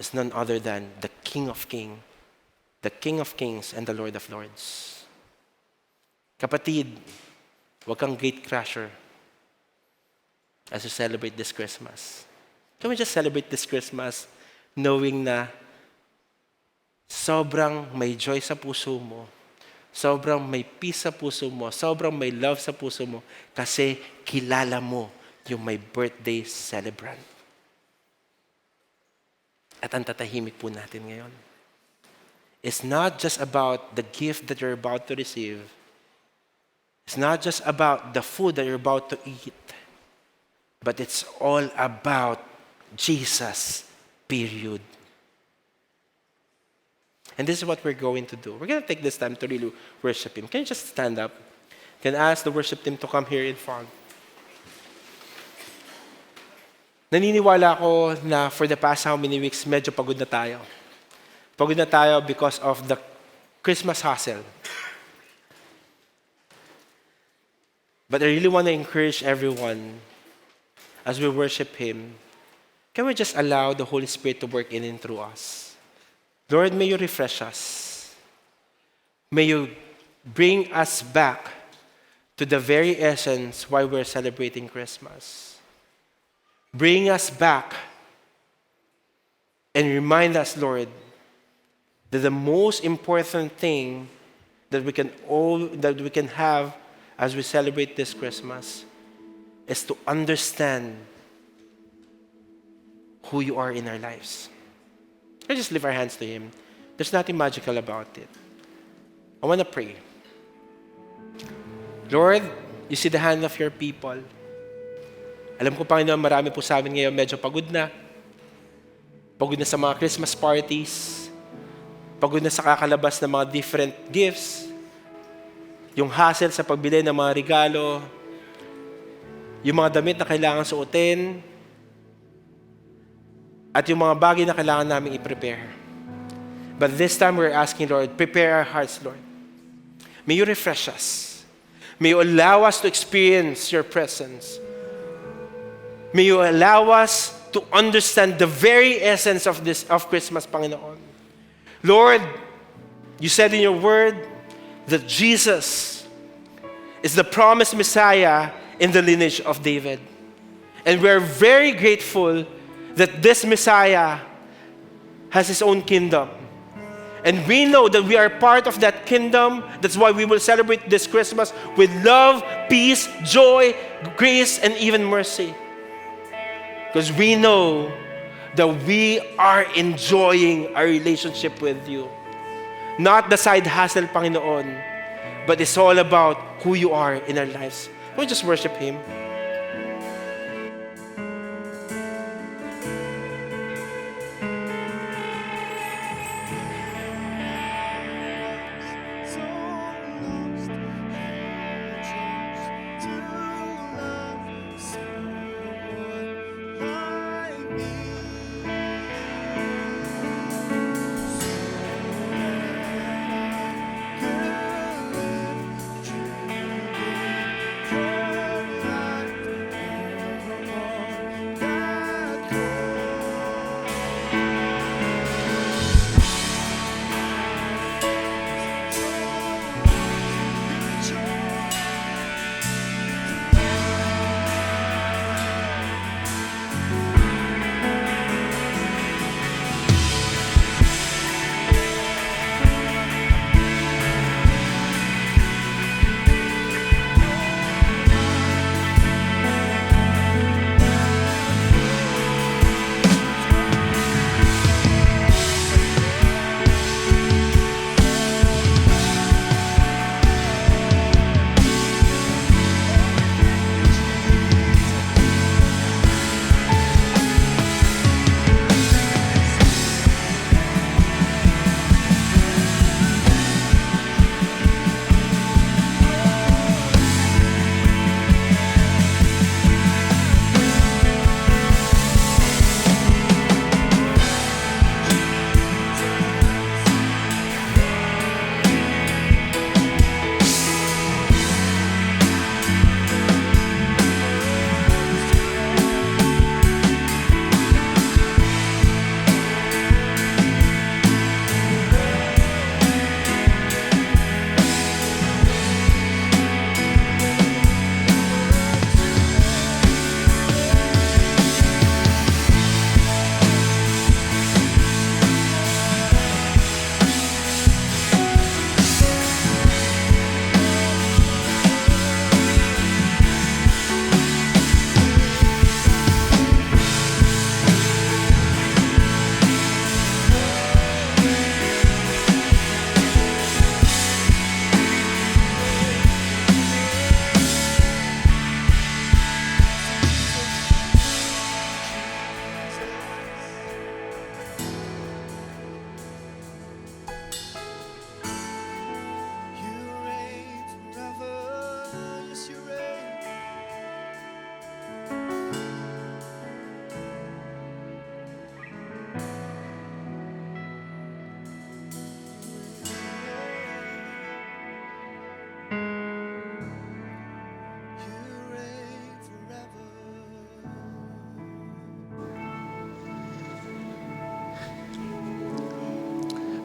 is none other than the King of Kings, and the Lord of Lords. Kapatid, huwag kang gate crasher as you celebrate this Christmas. Can we just celebrate this Christmas knowing na sobrang may joy sa puso mo, sobrang may peace sa puso mo, sobrang may love sa puso mo kasi kilala mo yung may birthday celebrant. At ang tatahimik po natin ngayon. It's not just about the gift that you're about to receive. It's not just about the food that you're about to eat. but it's all about Jesus, period. And this is what we're going to do. We're going to take this time to really worship Him. Can you just stand up? Can I ask the worship team to come here in front? Naniniwala ako na for the past how many weeks, medyo pagod na tayo. Pagod na tayo because of the Christmas hustle. But I really want to encourage everyone as we worship Him, can we just allow the Holy Spirit to work in and through us? Lord, may you refresh us. May you bring us back to the very essence why we're celebrating Christmas. Bring us back and remind us, Lord, that the most important thing that we can have as we celebrate this Christmas is to understand who you are in our lives. Let's just lift our hands to Him. There's nothing magical about it. I want to pray. Lord, you see the hand of your people. Alam ko, Panginoon, marami po sa amin ngayon medyo pagod na. Pagod na sa mga Christmas parties. Pagod na sa kakalabas ng mga different gifts. Yung hassle sa pagbili ng mga regalo. Yung mga damit na kailangan suotin. At yung mga bagay na kailangan namin i-prepare. But this time we're asking, Lord, prepare our hearts, Lord. May you refresh us. May you allow us to experience your presence. May you allow us to understand the very essence of Christmas, Panginoon. Lord, you said in your word that Jesus is the promised Messiah in the lineage of David. And we're very grateful that this Messiah has his own kingdom. And we know that we are part of that kingdom. That's why we will celebrate this Christmas with love, peace, joy, grace, and even mercy. Because we know that we are enjoying our relationship with you. Not the side hustle, Panginoon, but it's all about who you are in our lives. We'll just worship Him.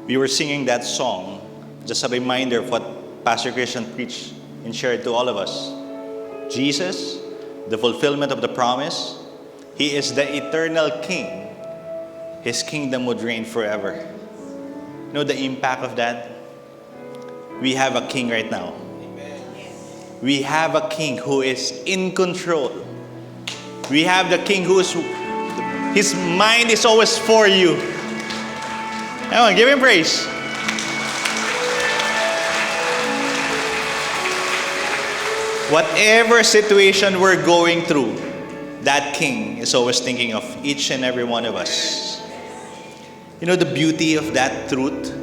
we were singing that song, just a reminder of what Pastor Christian preached and shared to all of us. Jesus, the fulfillment of the promise, He is the eternal King. His kingdom would reign forever. You know the impact of that? We have a king right now. We have a king who is in control. We have the king his mind is always for you. Come on, give him praise. Whatever situation we're going through, that king is always thinking of each and every one of us. You know the beauty of that truth?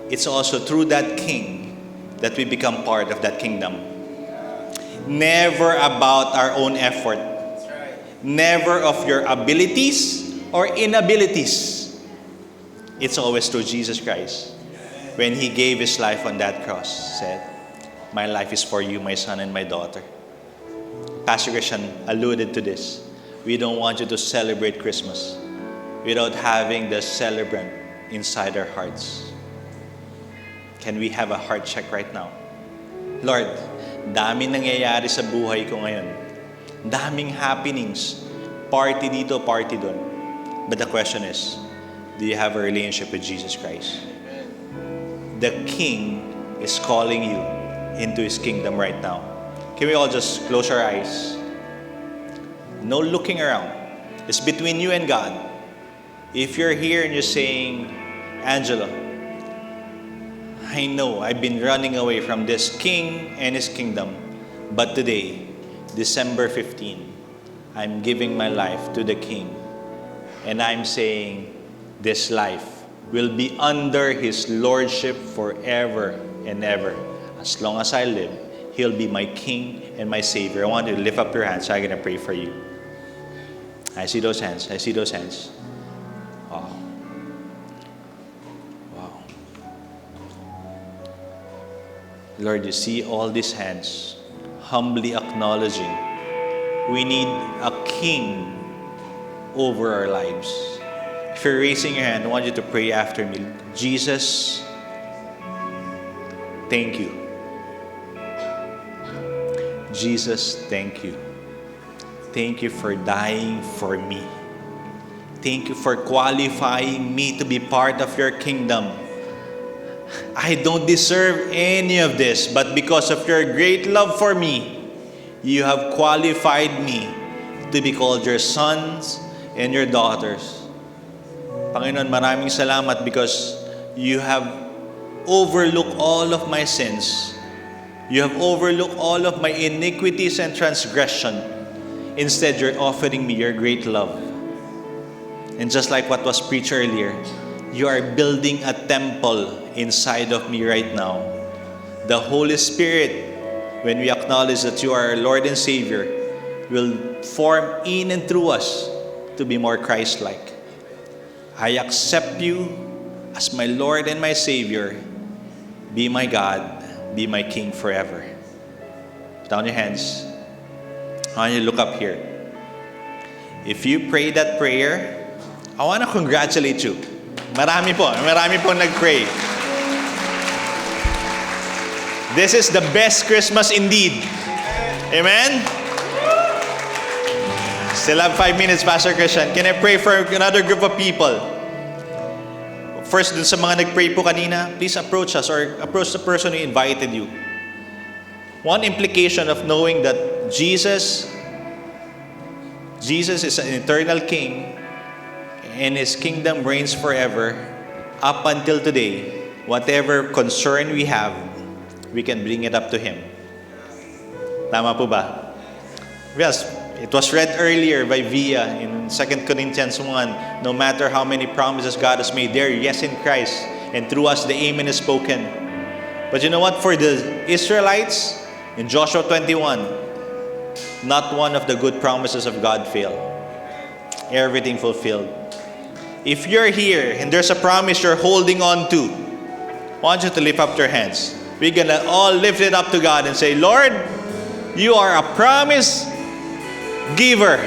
It's also through that king that we become part of that kingdom. Never about our own effort. Never of your abilities or inabilities. It's always through Jesus Christ. When He gave His life on that cross, said, "My life is for you, my son and my daughter." Pastor Christian alluded to this. We don't want you to celebrate Christmas without having the celebrant inside our hearts. Can we have a heart check right now? Lord, daming nangyayari sa buhay ko ngayon. Daming happenings. Party dito, party doon. But the question is, do you have a relationship with Jesus Christ? The King is calling you into His kingdom right now. Can we all just close our eyes? No looking around. It's between you and God. If you're here and you're saying, "Angelo, I know I've been running away from this king and his kingdom, but today, December 15, I'm giving my life to the King. And I'm saying this life will be under His lordship forever and ever. As long as I live, He'll be my King and my Savior." I want you to lift up your hands. I'm going to pray for you. I see those hands. I see those hands. Wow. Wow. Lord, you see all these hands humbly acknowledging we need a king over our lives. If you're raising your hand, I want you to pray after me. Jesus, thank you. Jesus, thank you. Thank you for dying for me. Thank you for qualifying me to be part of your kingdom. I don't deserve any of this, but because of your great love for me, you have qualified me to be called your sons and your daughters. Panginoon, maraming salamat because you have overlooked all of my sins. You have overlooked all of my iniquities and transgression. Instead, you're offering me your great love. And just like what was preached earlier, you are building a temple inside of me right now. The Holy Spirit, when we acknowledge that you are our Lord and Savior, will form in and through us to be more Christ-like. I accept you as my Lord and my Savior. Be my God, be my King forever. Down your hands. I want you to look up here. If you pray that prayer, I want to congratulate you. Marami po nag-pray. This is the best Christmas indeed. Amen? Still have 5 minutes, Pastor Christian. Can I pray for another group of people? First, dun sa mga nag-pray po kanina, please approach us or approach the person who invited you. One implication of knowing that Jesus is an eternal King and His kingdom reigns forever. Up until today, whatever concern we have, we can bring it up to Him. Tama po ba? Yes, it was read earlier by Via in 2 Corinthians 1. No matter how many promises God has made, they're yes in Christ. And through us, the amen is spoken. But you know what? For the Israelites, in Joshua 21, not one of the good promises of God failed. Everything fulfilled. If you're here and there's a promise you're holding on to, I want you to lift up your hands. We're going to all lift it up to God and say, Lord, you are a promise giver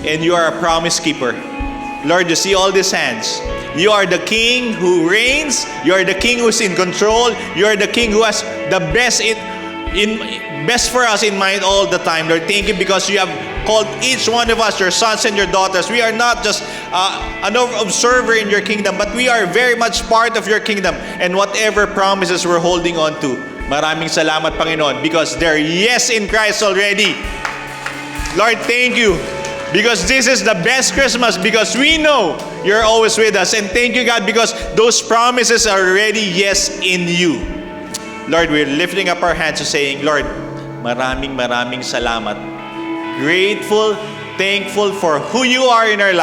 and you are a promise keeper. Lord, you see all these hands. You are the King who reigns. You are the King who's in control. You are the King who has the best best for us in mind all the time. Lord, thank you because you have called each one of us your sons and your daughters. We are not just an observer in your kingdom, but we are very much part of your kingdom. And whatever promises we're holding on to, maraming salamat, Panginoon, because they're yes in Christ already. Lord, thank you because this is the best Christmas because we know you're always with us. And thank you, God, because those promises are already yes in you. Lord, we're lifting up our hands to saying, Lord, maraming salamat. Grateful, thankful for who you are in our lives.